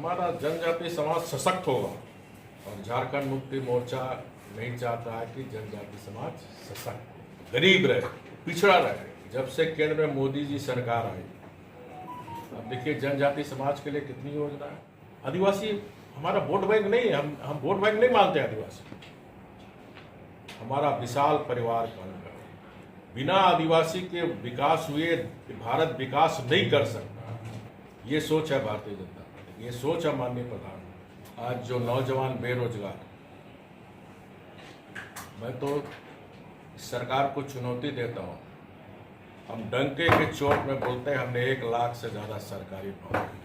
हमारा जनजाति समाज सशक्त होगा और झारखंड मुक्ति मोर्चा नहीं चाहता है कि जनजाति समाज सशक्त गरीब रहे, पिछड़ा रहे। जब से केंद्र में मोदी जी सरकार आई, अब देखिए जनजाति समाज के लिए कितनी योजना है। आदिवासी हमारा वोट बैंक नहीं है, हम वोट बैंक नहीं मानते आदिवासी। हमारा विशाल परिवार का अंग है। बिना आदिवासी के विकास हुए भारत विकास नहीं कर सकता। ये सोच है भारतीय जनता पार्टी, ये सोच है माननीय प्रधान। आज जो नौजवान बेरोजगार, मैं तो सरकार को चुनौती देता हूँ। हम डंके के चोट में बोलते हैं हमने 1 लाख से ज़्यादा सरकारी नौकरी।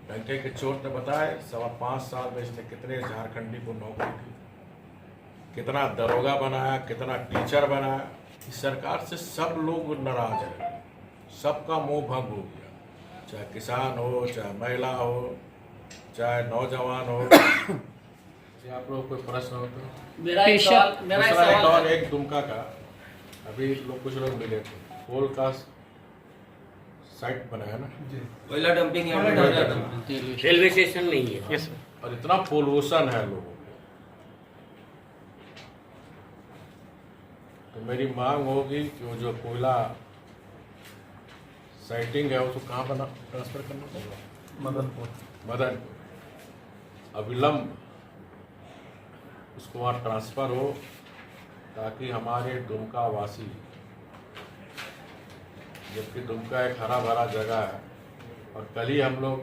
डंके के चोट ने बताए 5.25 साल में इसने कितने झारखंडी को नौकरी दी, कितना दरोगा बनाया, कितना टीचर बनाया। इस सरकार से सब लोग नाराज है, सबका मोह भंग हो गया, चाहे किसान हो, चाहे महिला हो, चाहे नौजवान हो। आप लोग कोई प्रश्न हो तो मेरा एक सवाल एक दुमका का, अभी लोग कुछ लोग मिले थे, कोल का साइट बनाया ना, कोयला डंपिंग रेलवे स्टेशन नहीं है। यस और इतना पोल्यूशन है लोगों को। तो मेरी मांग होगी कि वो जो कोयला साइटिंग है उसको कहाँ बना ट्रांसफर करना होगा, मदनपुर। अविलंब उसको वहाँ ट्रांसफ़र हो ताकि हमारे दुमका वासी, जबकि दुमका एक हरा भरा जगह है, और कल ही हम लोग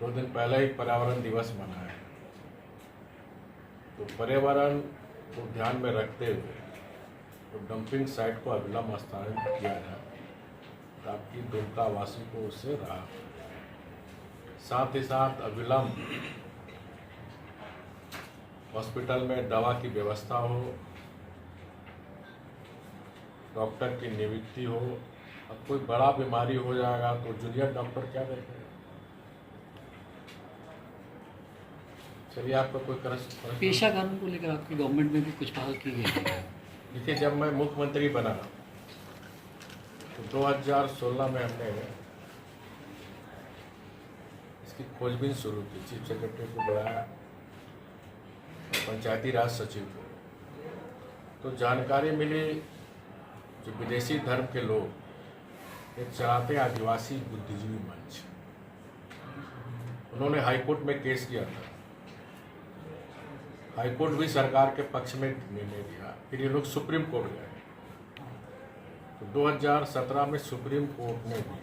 2 दिन पहले ही पर्यावरण दिवस मनाए, तो पर्यावरण को ध्यान में रखते हुए तो डंपिंग साइट को अविलंब स्थानांतरित किया जाए ताकि दुमका वासी को उससे राहत। साथ ही साथ अविलंब हॉस्पिटल में दवा की व्यवस्था हो, डॉक्टर की नियुक्ति हो। अब कोई बड़ा बीमारी हो जाएगा तो जूनियर डॉक्टर क्या देखेगा। चलिए, आपका कोई प्रश्न? पेशा कानून को लेकर आपकी गवर्नमेंट में भी कुछ पहल की गई है? देखिए, जब मैं मुख्यमंत्री बना तो 2016 में हमने इसकी खोजबीन शुरू की। चीफ सेक्रेटरी को बुलाया, पंचायती राज सचिव को, तो जानकारी मिली जो विदेशी धर्म के लोग एक चलाते आदिवासी बुद्धिजीवी मंच, उन्होंने हाईकोर्ट में केस किया था। हाईकोर्ट भी सरकार के पक्ष में निर्णय दिया, फिर ये लोग सुप्रीम कोर्ट गए। तो 2017 में सुप्रीम कोर्ट ने भी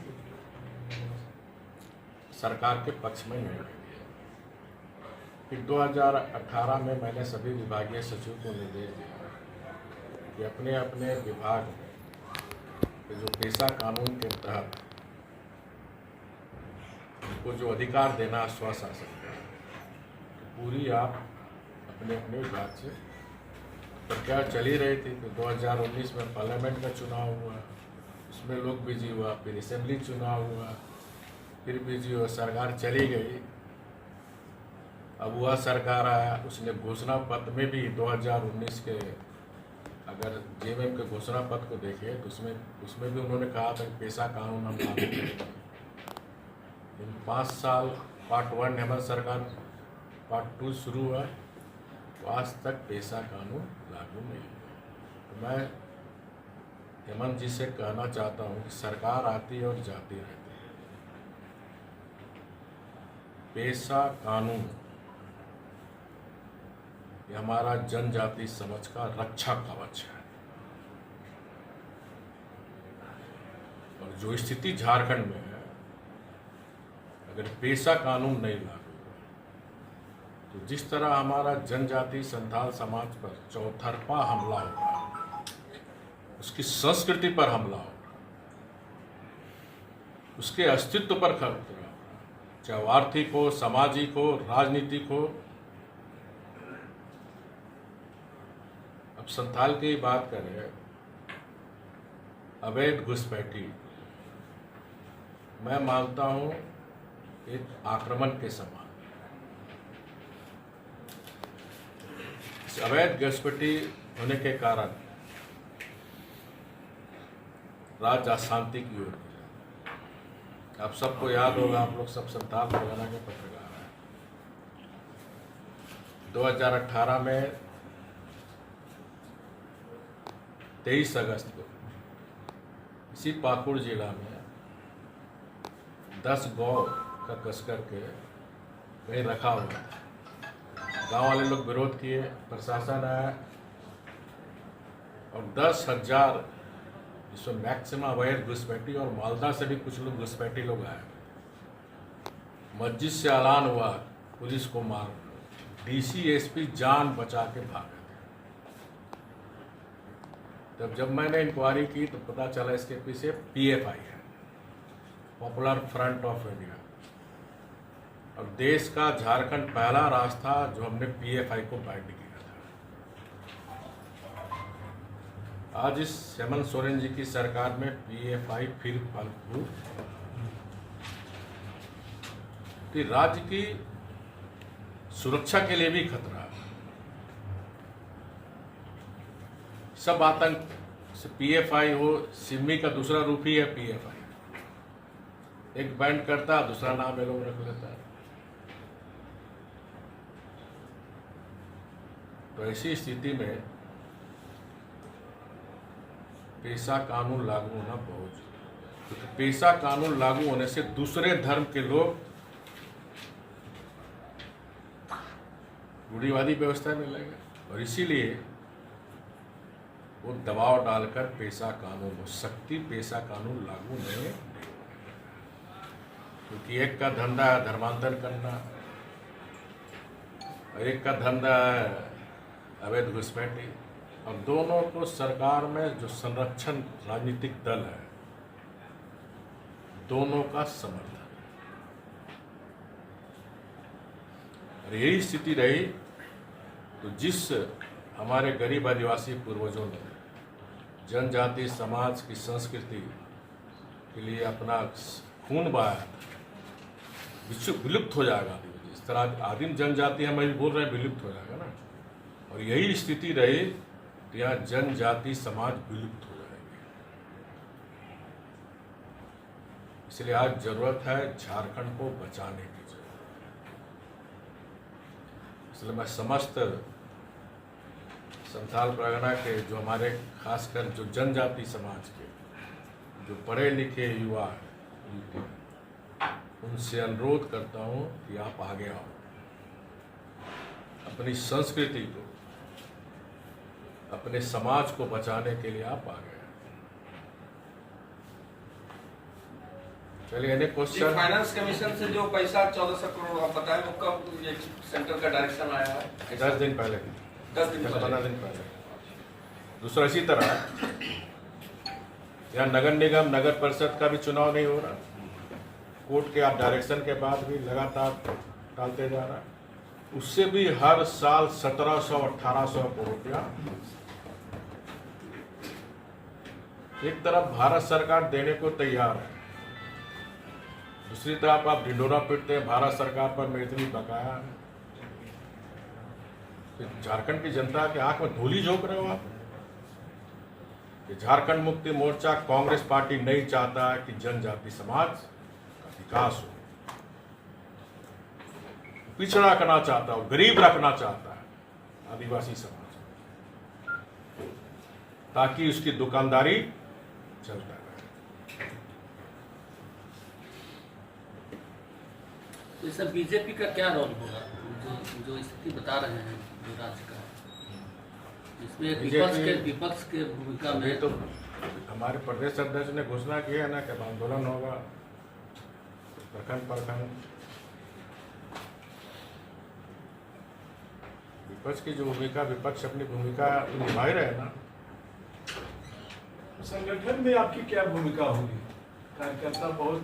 सरकार के पक्ष में निर्णय दिया। फिर 2018 में मैंने सभी विभागीय सचिव को निर्देश दिया कि अपने अपने विभाग में जो पेशा कानून के तहत उनको जो अधिकार देना स्वशासन का, तो पूरी आप अपने अपने विभाग से प्रक्रिया चली रही थी। तो 2019 में पार्लियामेंट का चुनाव हुआ, उसमें लोग बिजी हुआ, फिर असेंबली चुनाव हुआ, फिर बिजी हुआ, सरकार चली गई। अब वह सरकार आया, उसने घोषणा पत्र में भी 2019 के, अगर जेएमएम के घोषणा पत्र को देखें तो उसमें भी उन्होंने कहा था कि पेशा कानून हम लागू करेंगे। 5 साल पार्ट 1 हेमंत सरकार, पार्ट 2 शुरू हुआ, तो आज तक पेशा कानून लागू नहीं हुआ। तो मैं हेमंत जी से कहना चाहता हूँ कि सरकार आती है और जाती रहती है, पेशा कानून ये हमारा जनजाति समाज का रक्षा कवच है। और जो स्थिति झारखंड में है, अगर पेशा कानून नहीं लागू तो जिस तरह हमारा जनजाति संथाल समाज पर चौतरफा हमला होगा, उसकी संस्कृति पर हमला होगा, उसके अस्तित्व पर खतरा होगा, चाहे आर्थिक हो, सामाजिक हो, राजनीतिक हो। अब संथाल की बात करें, अवैध घुसपैठी मैं मानता हूं एक आक्रमण के समान। इस अवैध घुसपैठी होने के कारण राज्य अशांति की ओर। आप सबको याद होगा, आप लोग सब संथाल परगना के पत्रकार हैं। 2018 में 23 अगस्त को इसी पाकुड़ जिला में 10 गौ का कस करके कहीं रखा हुआ। गांव वाले लोग विरोध किए, प्रशासन आया और 10,000 जिसमें मैक्सिमम अवैध घुसपैठी और मालदा से भी कुछ लोग घुसपैठी लोग आए। मस्जिद से ऐलान हुआ पुलिस को मार, डीसी एसपी जान बचा के भागे। तब जब मैंने इंक्वायरी की तो पता चला इसके पीछे पीएफआई है, पॉपुलर फ्रंट ऑफ इंडिया, और देश का झारखंड पहला राज्य था जो हमने पीएफआई को बाइंड किया था। आज इस हेमंत सोरेन जी की सरकार में पीएफआई फिर फल फूल कि राज्य की सुरक्षा के लिए भी खतरा है। सब आतंक से पीएफआई हो, सिमी का दूसरा रूप ही है पीएफआई। एक बैंड करता, दूसरा नाम ये लोग रख लेता है। तो ऐसी स्थिति में पेशा कानून लागू होना बहुत जरूरी है, क्योंकि पेशा कानून लागू होने से दूसरे धर्म के लोग रूढ़िवादी व्यवस्था में लगे, और इसीलिए वो दबाव डालकर पेशा कानून हो, सख्ती पेशा कानून लागू नहीं, क्योंकि एक का धंधा है धर्मांतरण करना और एक का धंधा है अवैध घुसपैठी, और दोनों को सरकार में जो संरक्षण राजनीतिक दल है दोनों का समर्थन है। और यही स्थिति रही तो जिस हमारे गरीब आदिवासी पूर्वजों ने जनजाति समाज की संस्कृति के लिए अपना खून बहाया, विलुप्त हो जाएगा। इस तरह आदिम जनजाति हम अभी बोल रहे हैं विलुप्त हो जाएगा ना, और यही स्थिति रही तो यहाँ जनजाति समाज विलुप्त हो जाएंगे। इसलिए आज जरूरत है झारखंड को बचाने की जरूरत है। इसलिए मैं समस्त संथाल परगना के जो हमारे खासकर जो जनजाति समाज के जो पढ़े लिखे युवा हैं उनसे अनुरोध करता हूँ कि आप आगे आओ, अपनी संस्कृति को अपने समाज को बचाने के लिए आप आगे आओ। चलिए अनेक क्वेश्चन। फाइनेंस कमीशन से जो पैसा 1400 करोड़ आप बताएं वो कब ये सेंटर का डायरेक्शन आया है? 10 दिन पहले, 15 दिन पहले। दूसरा इसी तरह यहाँ नगर निगम नगर परिषद का भी चुनाव नहीं हो रहा, कोर्ट के डायरेक्शन के बाद भी लगातार टालते जा रहा है। उससे भी हर साल 1700-1800 करोड़ रुपया एक तरफ भारत सरकार देने को तैयार है, दूसरी तरफ आप ढिंडोरा पीटते हैं भारत सरकार पर में इतनी बकाया है। झारखंड की जनता के आंख में धूली झोंक रहे हो आप। झारखंड मुक्ति मोर्चा कांग्रेस पार्टी नहीं चाहता है कि जनजाति समाज का विकास हो, पिछड़ा करना चाहता है, गरीब रखना चाहता है आदिवासी समाज, ताकि उसकी दुकानदारी चलता रहे। तो इस बीजेपी का क्या रोल होगा जो स्थिति बता रहे हैं जो राज्य का, इसमें विपक्ष के भूमिका में? तो हमारे प्रदेश अध्यक्ष ने घोषणा की है ना कि आंदोलन होगा प्रखंड प्रखंड। विपक्ष की जो भूमिका, विपक्ष अपनी भूमिका निभा ही रहे ना। संगठन में आपकी क्या भूमिका होगी? कार्यकर्ता बहुत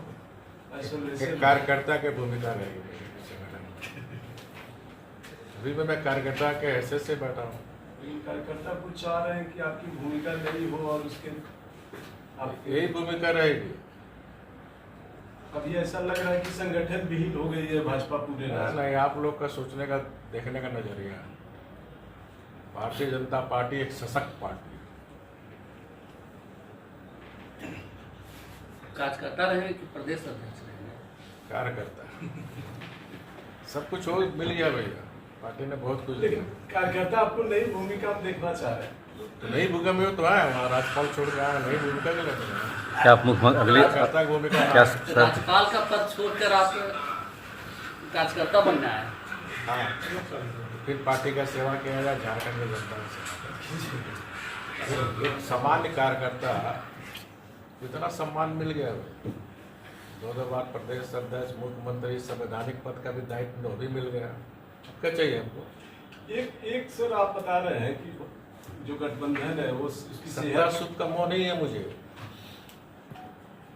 एक कार्यकर्ता की भूमिका रहेगी संगठन में। अभी मैं कार्यकर्ता के हैसियत से बैठा हूँ। कार्यकर्ता कुछ चाह रहे हैं कि आपकी भूमिका नहीं हो और उसके आप यही भूमिका रहेगी। अभी ऐसा लग रहा है कि संगठन विहीन हो गई है भाजपा पूरे राज्य। नहीं, आप लोग का सोचने का देखने का नजरिया। भारतीय जनता पार्टी एक सशक्त पार्टी है। कार्यकर्ता रहेंगे कि प्रदेश अध्यक्ष रहेंगे? कार्यकर्ता सब कुछ हो मिल गया भैया। पार्टी ने बहुत कुछ लेकिन दिया। कार्यकर्ता आपको नई भूमिका में देखना चाह रहे हैं। तो नई भूमिका में तो आया वहाँ राज्यपाल छोड़ के आया, नई भूमिका के लिए क्या आप मुख्यमंत्री अगले कार्यकर्ता की भूमिका क्या हाँ। सर राज्यपाल का पद छोड़कर आप कार्यकर्ता बनना है। हाँ, फिर पार्टी का सेवा किया जाए, झारखंड की जनता की सेवा। एक सामान्य कार्यकर्ता इतना सम्मान मिल गया है, 2 बार प्रदेश अध्यक्ष, मुख्यमंत्री, संवैधानिक पद का भी दायित्व भी मिल गया। क्या चाहिए हमको? एक सर आप बता रहे हैं कि जो गठबंधन है वो उसकी सत्ता सेहत सुख का मोह नहीं है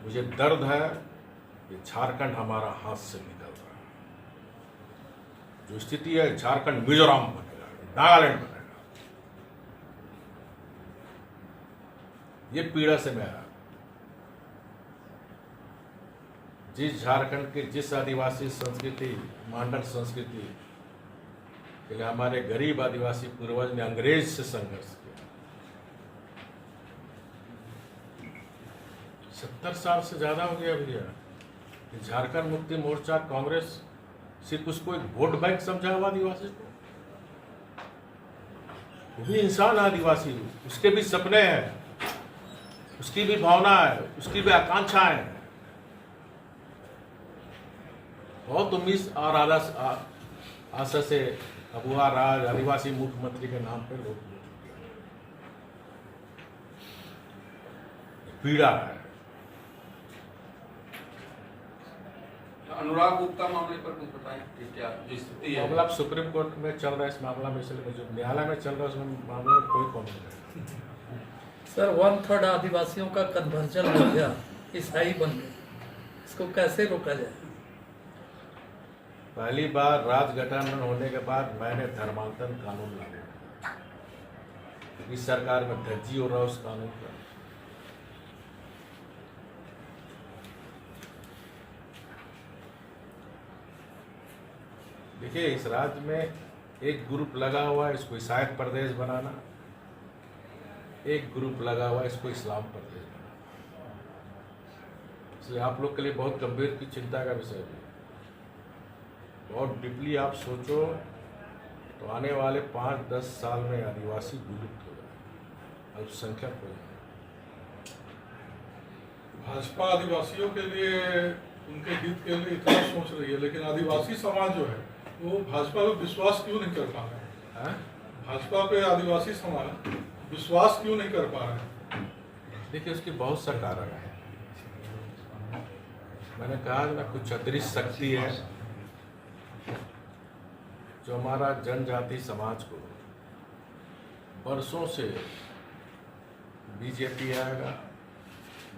मुझे दर्द है कि झारखंड हमारा हाथ से निकल रहा है। जो स्थिति है, झारखंड मिजोरम बनेगा, नागालैंड बनेगा, ये पीड़ा से मैं आया। जिस झारखंड के जिस आदिवासी संस्कृति, मांडल संस्कृति के लिए हमारे गरीब आदिवासी पूर्वज ने अंग्रेज से संघर्ष किया, 70 साल से ज्यादा हो गया भैया। झारखंड मुक्ति मोर्चा कांग्रेस सिर्फ उसको एक वोट बैंक समझा हुआ आदिवासी को। वो भी इंसान है आदिवासी, उसके भी सपने हैं, उसकी भी भावना है, उसकी भी आकांक्षाएं हैं। बहुत उम्मीद और आशा से अबुआ राज आदिवासी मुख्यमंत्री के नाम पर वोट पीड़ा है। अनुराग गुप्ता मामले पर कुछ बताएं कि क्या जो स्थिति है। मामला सुप्रीम कोर्ट में चल रहा है, इस मामला में इसलिए जो न्यायालय में चल रहा है उसमें मामले में कोई कॉमेंट नहीं। सर 1/3 आदिवासियों का कन्वर्जन हो गया, ईसाई बन गए, इसको कैसे रोका जाए? पहली बार राजगठबंधन होने के बाद मैंने धर्मांतरण कानून लागू किया। इस सरकार में धज्जी हो रहा है उस कानून का। देखिए, इस राज्य में एक ग्रुप लगा हुआ है इसको ईसाई प्रदेश बनाना, एक ग्रुप लगा हुआ है इसको इस्लाम प्रदेश बनाना। इसलिए आप लोग के लिए बहुत गंभीर की चिंता का विषय है। बहुत डीपली आप सोचो तो आने वाले 5-10 साल में आदिवासी विलुप्त हो जाए, अल्पसंख्यक हो जाए। भाजपा आदिवासियों के लिए, उनके हित के लिए इतना सोच रही है, लेकिन आदिवासी समाज जो है वो भाजपा पे विश्वास क्यों नहीं कर पा रहा है? भाजपा पे आदिवासी समाज विश्वास क्यों नहीं कर पा रहा है? देखिए, उसकी बहुत सा कारण है। मैंने कहा ना, कुछ अदृश्य शक्ति है जो हमारा जनजाति समाज को बरसों से बीजेपी आएगा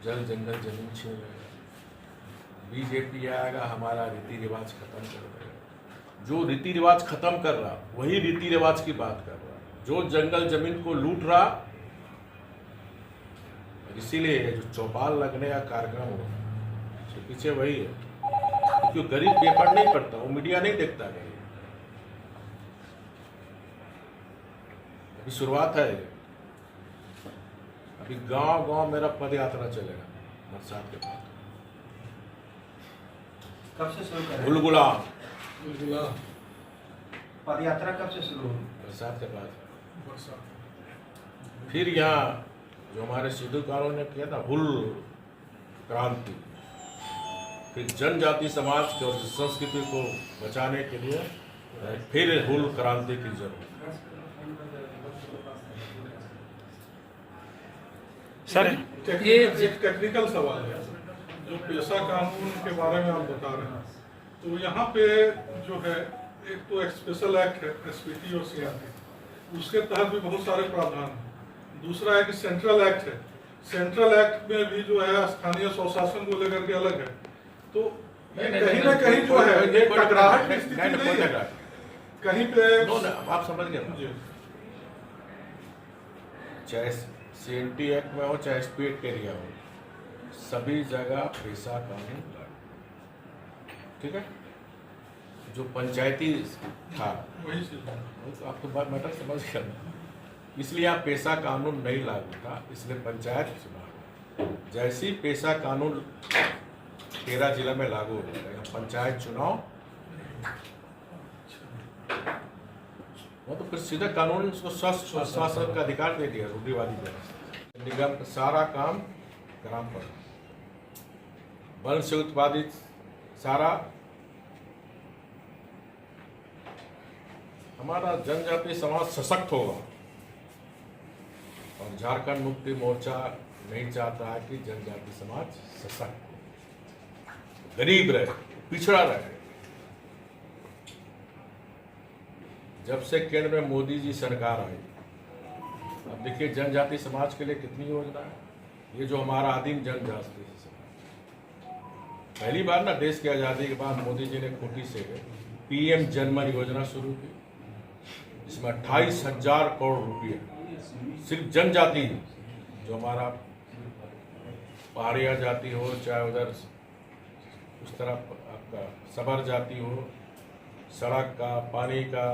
जल जंगल जमीन छीन लेगा, बीजेपी आएगा हमारा रीति रिवाज खत्म कर देगा। जो रीति रिवाज खत्म कर रहा वही रीति रिवाज की बात कर रहा, जो जंगल जमीन को लूट रहा। इसीलिए जो चौपाल लगने का कार्यक्रम हो उसके पीछे वही है, क्योंकि गरीब पेपर नहीं पढ़ता, वो मीडिया नहीं देखता। गरीब अभी शुरुआत है, अभी गांव गांव मेरा पद यात्रा चलेगा बरसात के बाद। कब से शुरू करें? गुलगुला पद यात्रा कब से शुरू होगी? बरसात के बाद। फिर यहाँ जो हमारे सिद्धू कारों ने किया था हुल क्रांति, फिर जनजाति समाज की और संस्कृति को बचाने के लिए फिर हुल क्रांति की जरूरत। सर ये एक टेक्निकल सवाल है, जो पेशा कानून के बारे में आप बता रहे हैं, तो यहाँ पे जो है एक तो एक स्पेशल एक्ट है एसपीटी और सीआरटी, उसके तहत भी बहुत सारे प्रावधान हैं। दूसरा एक सेंट्रल एक्ट है, सेंट्रल एक्ट में भी जो है स्थानीय स्वशासन को लेकर के अलग है। तो ये कहीं ना कहीं जो है ये टकराहट की स्थिति नहीं है कहीं पे। आप समझ गए, चाहे सीएनटी एक्ट में हो चाहे स्पीड एरिया हो, सभी जगह पेशा कानून लागू, ठीक है। जो पंचायती था वही चीज तो आपको बात मैटर समझ गया, इसलिए आप पेशा कानून नहीं लागू था, इसलिए पंचायत चुनाव जैसे ही पेशा कानून 13 जिला में लागू हो जाएगा, पंचायत चुनाव फिर सीधा कानून उसको शासन का अधिकार दे दिया रूढ़िवादी व्यवस्था। निगम का सारा काम ग्राम पर, वन से उत्पादित सारा हमारा जनजातीय समाज सशक्त होगा। और झारखंड मुक्ति मोर्चा नहीं चाहता है कि जनजातीय समाज सशक्त हो, गरीब रहे, पिछड़ा रहे। जब से केंद्र में मोदी जी सरकार आई, अब देखिए जनजातीय समाज के लिए कितनी योजना है। ये जो हमारा आदिम जनजातीय समाज, पहली बार ना देश की आज़ादी के बाद मोदी जी ने खूंटी से PM जनमन योजना शुरू की, जिसमें 28,000 करोड़ रुपये सिर्फ जनजाति, जो हमारा पहाड़िया जाति हो, चाहे उधर उस तरफ आपका सबर जाति हो, सड़क का, पानी का,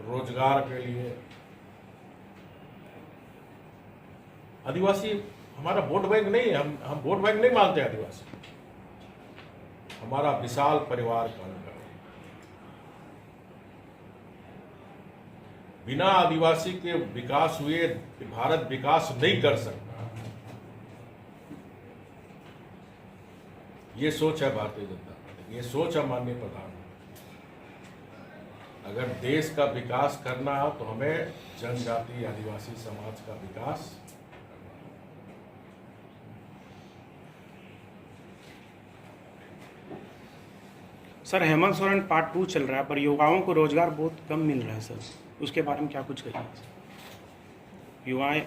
रोजगार के लिए। आदिवासी हमारा वोट बैंक नहीं है, हम वोट बैंक नहीं मानते आदिवासी। हमारा विशाल परिवार का अंग है। बिना आदिवासी के विकास हुए भारत विकास नहीं कर सकता। ये सोच है भारतीय जनता पार्टी, ये सोच है माननीय प्रधानमंत्री। अगर देश का विकास करना हो तो हमें जनजाति आदिवासी समाज का विकास सर हेमंत सोरेन पार्ट 2 चल रहा है, पर युवाओं को रोजगार बहुत कम मिल रहा है सर, उसके बारे में क्या कुछ कहिए? युवाएं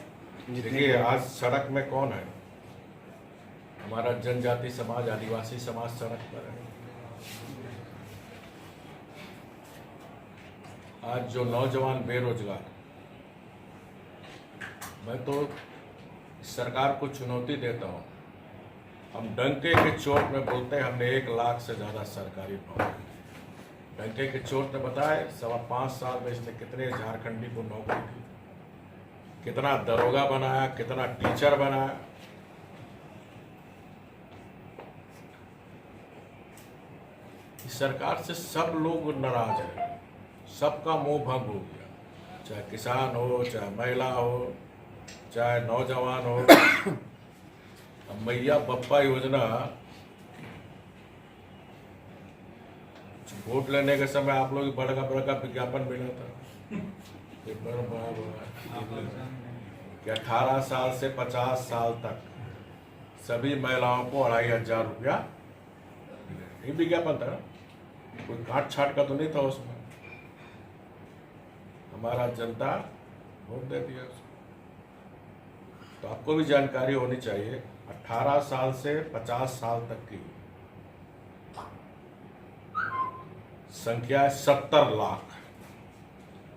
देखिए, आज सड़क में कौन है? हमारा जनजाति समाज, आदिवासी समाज सड़क पर है। आज जो नौजवान बेरोजगार, मैं तो सरकार को चुनौती देता हूं। हम डंके के चोट में बोलते हैं हमने 1 लाख से ज्यादा सरकारी नौकरी। डंके के चोट ने बताए 5.25 साल में इसने कितने झारखंडी को नौकरी दी, कितना दरोगा बनाया, कितना टीचर बनाया। इस सरकार से सब लोग नाराज है, सबका मुंह भंग हो गया, चाहे किसान हो, चाहे महिला हो, चाहे नौजवान हो। अब मैया बप्पा योजना वोट लेने के समय आप लोग बड़का बड़का विज्ञापन मिला था कि 18 साल से 50 साल तक सभी महिलाओं को 2,500 रुपया। ये विज्ञापन था, कोई काट छाट का तो नहीं था उसमें। हमारा जनता वोट दे दिया उसको। तो आपको भी जानकारी होनी चाहिए, 18 साल से 50 साल तक की संख्या 70 लाख।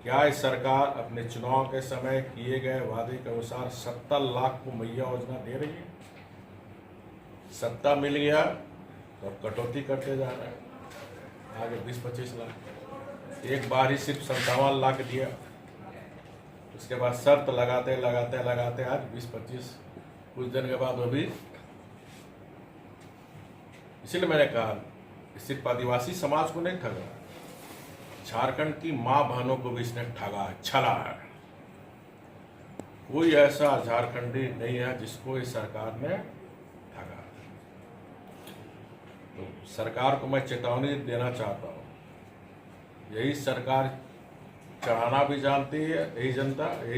क्या इस सरकार अपने चुनाव के समय किए गए वादे के अनुसार 70 लाख को मैया योजना दे रही है? सत्ता मिल गया तो कटौती करते जा रहे हैं, आगे 20-25 लाख। एक बार ही सिर्फ 57 लाख दिया, उसके बाद शर्त लगाते लगाते लगाते आज 20-25, कुछ दिन के बाद वो भी। इसीलिए मैंने कहा सिर्फ आदिवासी समाज को नहीं ठगा, झारखंड की माँ बहनों को भी इसने ठगा है, छला है। कोई ऐसा झारखंडी नहीं है जिसको इस सरकार ने ठगा। तो सरकार को मैं चेतावनी देना चाहता हूँ, यही सरकार चढ़ाना भी जानती है, यही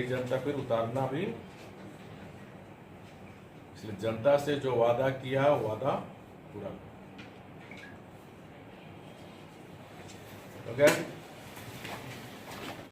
जनता फिर उतारना भी। इसलिए जनता से जो वादा किया वादा पूरा। ओके।